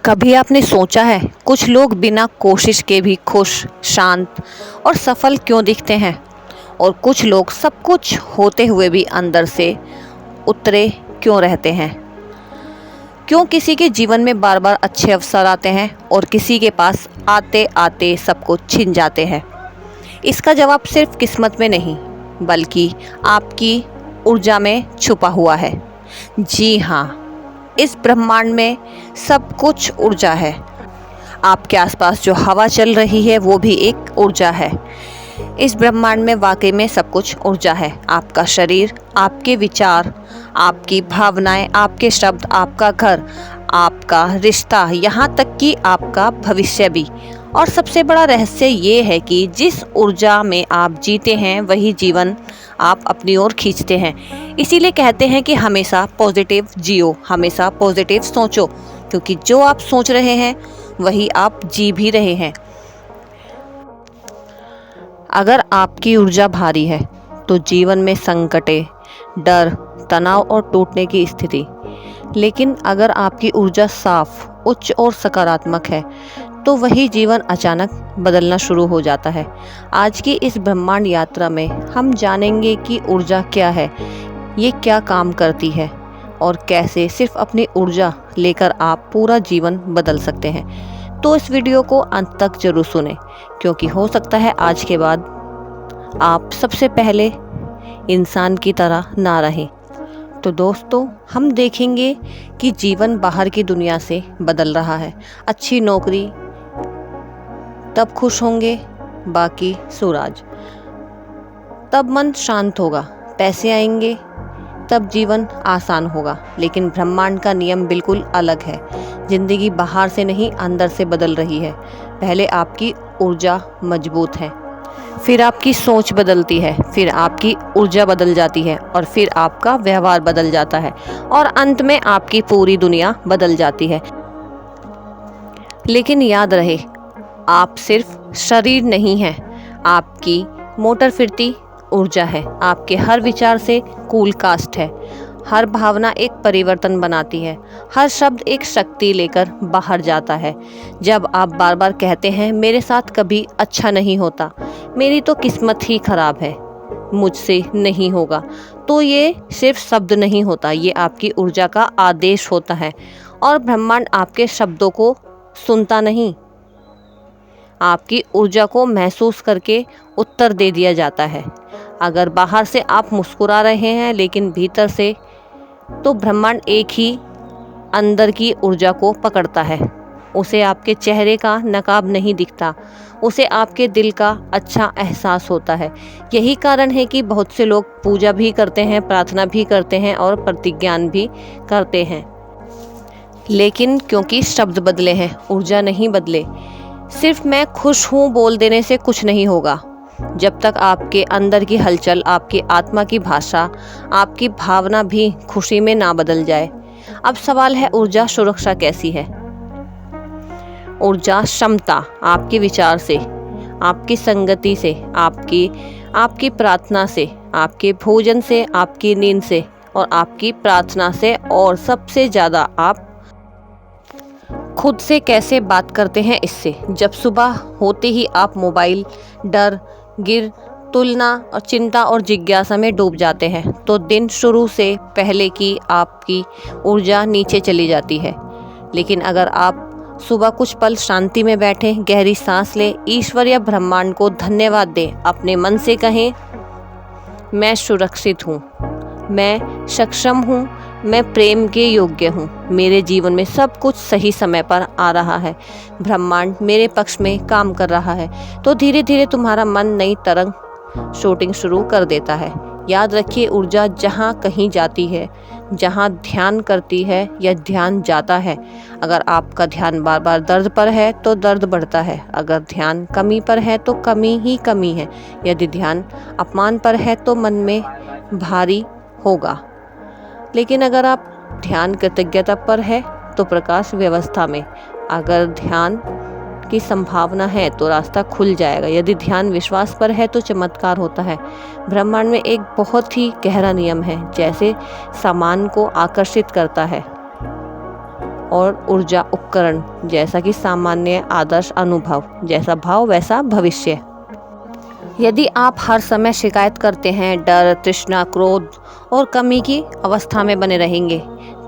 कभी आपने सोचा है कुछ लोग बिना कोशिश के भी खुश, शांत और सफल क्यों दिखते हैं और कुछ लोग सब कुछ होते हुए भी अंदर से उतरे क्यों रहते हैं? क्यों किसी के जीवन में बार बार अच्छे अवसर आते हैं और किसी के पास आते आते सब कुछ छिन जाते हैं? इसका जवाब सिर्फ किस्मत में नहीं बल्कि आपकी ऊर्जा में छुपा हुआ है। जी हाँ, इस ब्रह्मांड में सब कुछ ऊर्जा है। आपके आसपास जो हवा चल रही है वो भी एक ऊर्जा है। इस ब्रह्मांड में वाकई में सब कुछ ऊर्जा है। आपका शरीर, आपके विचार, आपकी भावनाएं, आपके शब्द, आपका घर, आपका रिश्ता, यहाँ तक कि आपका भविष्य भी। और सबसे बड़ा रहस्य ये है कि जिस ऊर्जा में आप जीते हैं वही जीवन आप अपनी ओर खींचते हैं। इसीलिए कहते हैं कि हमेशा पॉजिटिव जियो, हमेशा पॉजिटिव सोचो, क्योंकि जो आप सोच रहे हैं वही आप जी भी रहे हैं। अगर आपकी ऊर्जा भारी है तो जीवन में संकटे, डर, तनाव और टूटने की स्थिति। लेकिन अगर आपकी ऊर्जा साफ, उच्च और सकारात्मक है तो वही जीवन अचानक बदलना शुरू हो जाता है। आज की इस ब्रह्मांड यात्रा में हम जानेंगे कि ऊर्जा क्या है, ये क्या काम करती है और कैसे सिर्फ अपनी ऊर्जा लेकर आप पूरा जीवन बदल सकते हैं। तो इस वीडियो को अंत तक जरूर सुनें, क्योंकि हो सकता है आज के बाद आप सबसे पहले इंसान की तरह ना रहें। तो दोस्तों, हम देखेंगे कि जीवन बाहर की दुनिया से बदल रहा है। अच्छी नौकरी, तब खुश होंगे बाकी सुराज, तब मन शांत होगा, पैसे आएंगे तब जीवन आसान होगा। लेकिन ब्रह्मांड का नियम बिल्कुल अलग है। जिंदगी बाहर से नहीं अंदर से बदल रही है। पहले आपकी ऊर्जा मजबूत है, फिर आपकी सोच बदलती है, फिर आपकी ऊर्जा बदल जाती है और फिर आपका व्यवहार बदल जाता है और अंत में आपकी पूरी दुनिया बदल जाती है। लेकिन याद रहे, आप सिर्फ शरीर नहीं हैं, आपकी मोटर फिरती ऊर्जा है। आपके हर विचार से कूल कास्ट है, हर भावना एक परिवर्तन बनाती है, हर शब्द एक शक्ति लेकर बाहर जाता है। जब आप बार बार कहते हैं मेरे साथ कभी अच्छा नहीं होता, मेरी तो किस्मत ही खराब है, मुझसे नहीं होगा, तो ये सिर्फ शब्द नहीं होता, ये आपकी ऊर्जा का आदेश होता है। और ब्रह्मांड आपके शब्दों को सुनता नहीं, आपकी ऊर्जा को महसूस करके उत्तर दे दिया जाता है। अगर बाहर से आप मुस्कुरा रहे हैं लेकिन भीतर से, तो ब्रह्मांड एक ही अंदर की ऊर्जा को पकड़ता है। उसे आपके चेहरे का नकाब नहीं दिखता, उसे आपके दिल का अच्छा एहसास होता है। यही कारण है कि बहुत से लोग पूजा भी करते हैं, प्रार्थना भी करते हैं और प्रतिज्ञान भी करते हैं, लेकिन क्योंकि शब्द बदले हैं, ऊर्जा नहीं बदले। सिर्फ मैं खुश हूँ बोल देने से कुछ नहीं होगा। जब तक आपके अंदर की हलचल, आपकी आत्मा की भाषा, आपकी भावना भी खुशी में ना बदल जाए। अब सवाल है, ऊर्जा सुरक्षा कैसी है? ऊर्जा क्षमता आपके विचार से, आपकी संगति से, आपकी प्रार्थना से, आपके भोजन से, आपकी नींद से और आपकी प्रार्थना से, और सबसे ज़्यादा आप खुद से कैसे बात करते हैं इससे। जब सुबह होते ही आप मोबाइल, डर, गिर, तुलना और चिंता और जिज्ञासा में डूब जाते हैं तो दिन शुरू से पहले की आपकी ऊर्जा नीचे चली जाती है। लेकिन अगर आप सुबह कुछ पल शांति में बैठें, गहरी सांस लें, ईश्वर या ब्रह्मांड को धन्यवाद दें, अपने मन से कहें मैं सुरक्षित हूँ, मैं सक्षम हूँ, मैं प्रेम के योग्य हूँ, मेरे जीवन में सब कुछ सही समय पर आ रहा है, ब्रह्मांड मेरे पक्ष में काम कर रहा है, तो धीरे धीरे तुम्हारा मन नई तरंग शूटिंग शुरू कर देता है। याद रखिए, ऊर्जा जहाँ कहीं जाती है, जहाँ ध्यान करती है या ध्यान जाता है। अगर आपका ध्यान बार बार दर्द पर है तो दर्द बढ़ता है, अगर ध्यान कमी पर है तो कमी ही कमी है, यदि ध्यान अपमान पर है तो मन में भारी होगा। लेकिन अगर आप ध्यान कृतज्ञता पर है तो प्रकाश व्यवस्था में, अगर ध्यान की संभावना है तो रास्ता खुल जाएगा, यदि ध्यान विश्वास पर है तो चमत्कार होता है। ब्रह्मांड में एक बहुत ही गहरा नियम है, जैसे सामान को आकर्षित करता है और ऊर्जा उपकरण, जैसा कि सामान्य, आदर्श, अनुभव। जैसा भाव वैसा भविष्य। यदि आप हर समय शिकायत करते हैं, डर, तृष्णा, क्रोध और कमी की अवस्था में बने रहेंगे,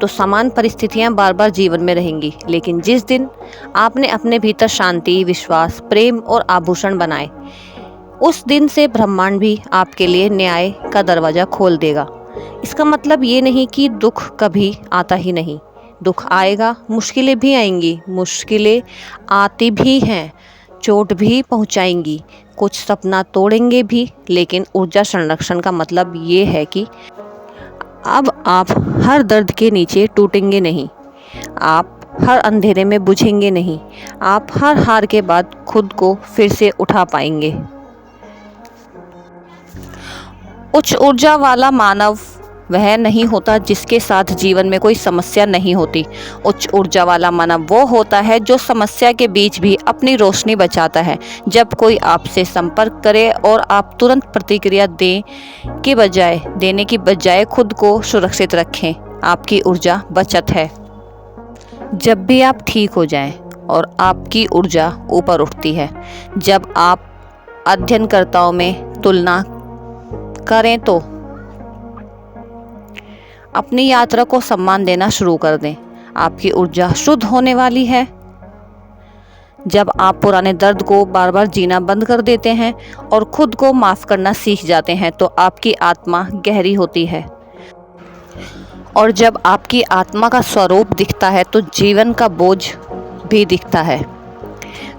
तो समान परिस्थितियां बार बार जीवन में रहेंगी। लेकिन जिस दिन आपने अपने भीतर शांति, विश्वास, प्रेम और आभूषण बनाए, उस दिन से ब्रह्मांड भी आपके लिए न्याय का दरवाजा खोल देगा। इसका मतलब ये नहीं कि दुख कभी आता ही नहीं। दुख आएगा, मुश्किलें भी आएंगी, मुश्किलें आती भी हैं, चोट भी पहुंचाएंगी, कुछ सपना तोड़ेंगे भी। लेकिन ऊर्जा संरक्षण का मतलब ये है कि अब आप हर दर्द के नीचे टूटेंगे नहीं, आप हर अंधेरे में बुझेंगे नहीं, आप हर हार के बाद खुद को फिर से उठा पाएंगे। उच्च ऊर्जा वाला मानव वह नहीं होता जिसके साथ जीवन में कोई समस्या नहीं होती। उच्च ऊर्जा वाला मानव वो होता है जो समस्या के बीच भी अपनी रोशनी बचाता है। जब कोई आपसे संपर्क करे और आप तुरंत प्रतिक्रिया देने की बजाय खुद को सुरक्षित रखें, आपकी ऊर्जा बचत है। जब भी आप ठीक हो जाएं और आपकी ऊर्जा ऊपर उठती है। जब आप अध्ययनकर्ताओं में तुलना करें तो अपनी यात्रा को सम्मान देना शुरू कर दें, आपकी ऊर्जा शुद्ध होने वाली है। जब आप पुराने दर्द को बार बार जीना बंद कर देते हैं और खुद को माफ करना सीख जाते हैं, तो आपकी आत्मा गहरी होती है। और जब आपकी आत्मा का स्वरूप दिखता है तो जीवन का बोझ भी दिखता है।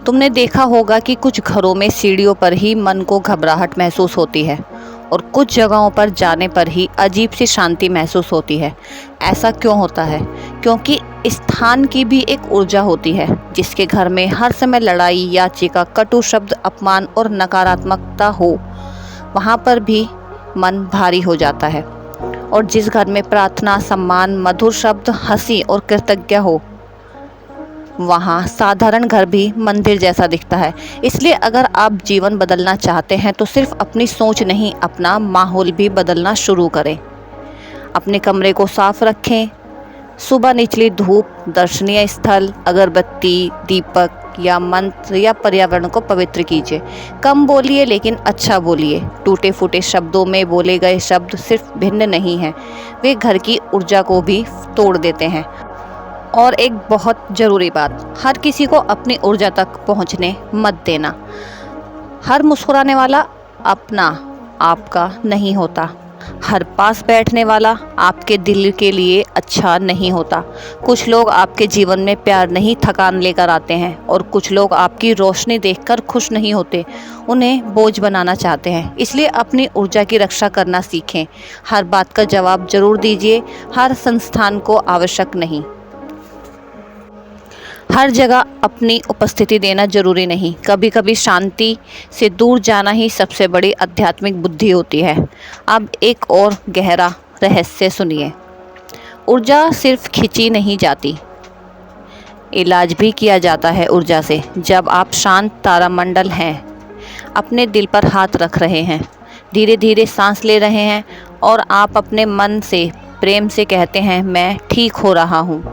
तुमने देखा होगा कि कुछ घरों में सीढ़ियों पर ही मन को घबराहट महसूस होती है और कुछ जगहों पर जाने पर ही अजीब सी शांति महसूस होती है। ऐसा क्यों होता है? क्योंकि स्थान की भी एक ऊर्जा होती है। जिसके घर में हर समय लड़ाई, याचिका, कटु शब्द, अपमान और नकारात्मकता हो, वहाँ पर भी मन भारी हो जाता है। और जिस घर में प्रार्थना, सम्मान, मधुर शब्द, हंसी और कृतज्ञता हो, वहाँ साधारण घर भी मंदिर जैसा दिखता है। इसलिए अगर आप जीवन बदलना चाहते हैं तो सिर्फ अपनी सोच नहीं, अपना माहौल भी बदलना शुरू करें। अपने कमरे को साफ रखें। सुबह निचली धूप, दर्शनीय स्थल, अगरबत्ती, दीपक या मंत्र या पर्यावरण को पवित्र कीजिए। कम बोलिए लेकिन अच्छा बोलिए। टूटे फूटे शब्दों में बोले गए शब्द सिर्फ भिन्न नहीं हैं, वे घर की ऊर्जा को भी तोड़ देते हैं। और एक बहुत ज़रूरी बात, हर किसी को अपनी ऊर्जा तक पहुंचने मत देना। हर मुस्कुराने वाला अपना आपका नहीं होता। हर पास बैठने वाला आपके दिल के लिए अच्छा नहीं होता। कुछ लोग आपके जीवन में प्यार नहीं, थकान लेकर आते हैं, और कुछ लोग आपकी रोशनी देखकर खुश नहीं होते, उन्हें बोझ बनाना चाहते हैं। इसलिए अपनी ऊर्जा की रक्षा करना सीखें। हर बात का जवाब जरूर दीजिए, हर संस्थान को आवश्यक नहीं। हर जगह अपनी उपस्थिति देना जरूरी नहीं। कभी कभी शांति से दूर जाना ही सबसे बड़ी आध्यात्मिक बुद्धि होती है। अब एक और गहरा रहस्य सुनिए। ऊर्जा सिर्फ खींची नहीं जाती, इलाज भी किया जाता है ऊर्जा से। जब आप शांत तारामंडल हैं, अपने दिल पर हाथ रख रहे हैं, धीरे धीरे सांस ले रहे हैं और आप अपने मन से प्रेम से कहते हैं, मैं ठीक हो रहा हूँ,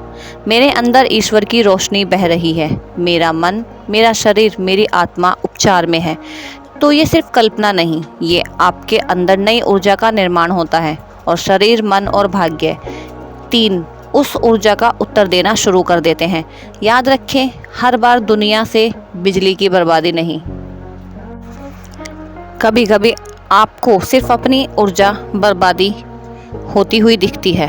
मेरे अंदर ईश्वर की रोशनी बह रही है, मेरा मन, मेरा शरीर, मेरी आत्मा उपचार में है, तो ये सिर्फ कल्पना नहीं, ये आपके अंदर नई ऊर्जा का निर्माण होता है। और शरीर, मन और भाग्य, तीन उस ऊर्जा का उत्तर देना शुरू कर देते हैं। याद रखें, हर बार दुनिया से बिजली की बर्बादी नहीं, कभी कभी आपको सिर्फ अपनी ऊर्जा बर्बादी होती हुई दिखती है।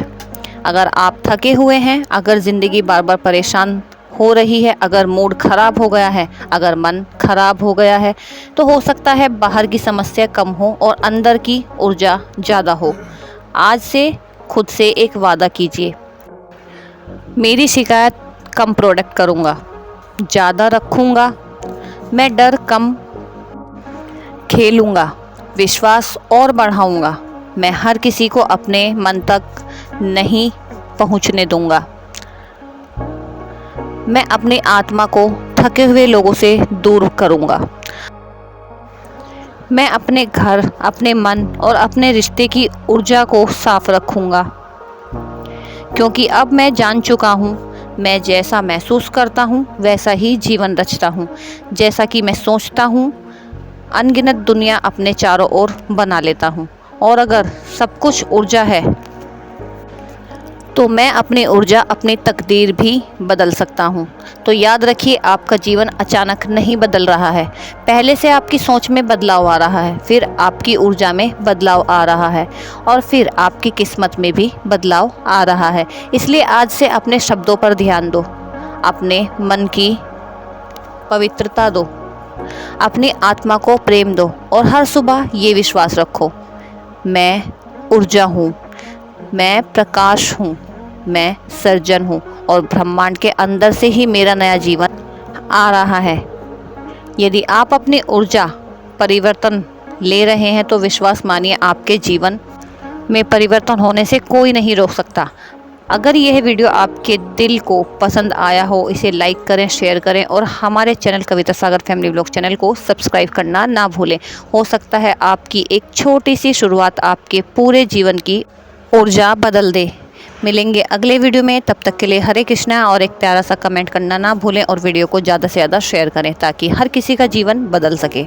अगर आप थके हुए हैं, अगर ज़िंदगी बार बार परेशान हो रही है, अगर मूड खराब हो गया है, अगर मन खराब हो गया है, तो हो सकता है बाहर की समस्या कम हो और अंदर की ऊर्जा ज़्यादा हो। आज से खुद से एक वादा कीजिए, मेरी शिकायत कम प्रोडक्ट करूँगा, ज़्यादा रखूँगा, मैं डर कम खेलूँगा, विश्वास और बढ़ाऊँगा, मैं हर किसी को अपने मन तक नहीं पहुंचने दूंगा, मैं अपनी आत्मा को थके हुए लोगों से दूर करूंगा, मैं अपने घर, अपने मन और अपने रिश्ते की ऊर्जा को साफ रखूंगा, क्योंकि अब मैं जान चुका हूं मैं जैसा महसूस करता हूँ वैसा ही जीवन रचता हूँ। जैसा कि मैं सोचता हूँ अनगिनत दुनिया अपने चारों ओर बना लेता हूँ। और अगर सब कुछ ऊर्जा है तो मैं अपनी ऊर्जा अपनी तकदीर भी बदल सकता हूँ। तो याद रखिए, आपका जीवन अचानक नहीं बदल रहा है। पहले से आपकी सोच में बदलाव आ रहा है, फिर आपकी ऊर्जा में बदलाव आ रहा है और फिर आपकी किस्मत में भी बदलाव आ रहा है। इसलिए आज से अपने शब्दों पर ध्यान दो, अपने मन की पवित्रता दो, अपनी आत्मा को प्रेम दो और हर सुबह ये विश्वास रखो, मैं ऊर्जा हूँ, मैं प्रकाश हूँ, मैं सर्जन हूँ और ब्रह्मांड के अंदर से ही मेरा नया जीवन आ रहा है। यदि आप अपनी ऊर्जा परिवर्तन ले रहे हैं तो विश्वास मानिए, आपके जीवन में परिवर्तन होने से कोई नहीं रोक सकता। अगर यह वीडियो आपके दिल को पसंद आया हो, इसे लाइक करें, शेयर करें और हमारे चैनल कविता सागर फैमिली व्लॉग चैनल को सब्सक्राइब करना ना भूलें। हो सकता है आपकी एक छोटी सी शुरुआत आपके पूरे जीवन की ऊर्जा बदल दे। मिलेंगे अगले वीडियो में, तब तक के लिए हरे कृष्णा और एक प्यारा सा कमेंट करना ना भूलें और वीडियो को ज़्यादा से ज़्यादा शेयर करें ताकि हर किसी का जीवन बदल सके।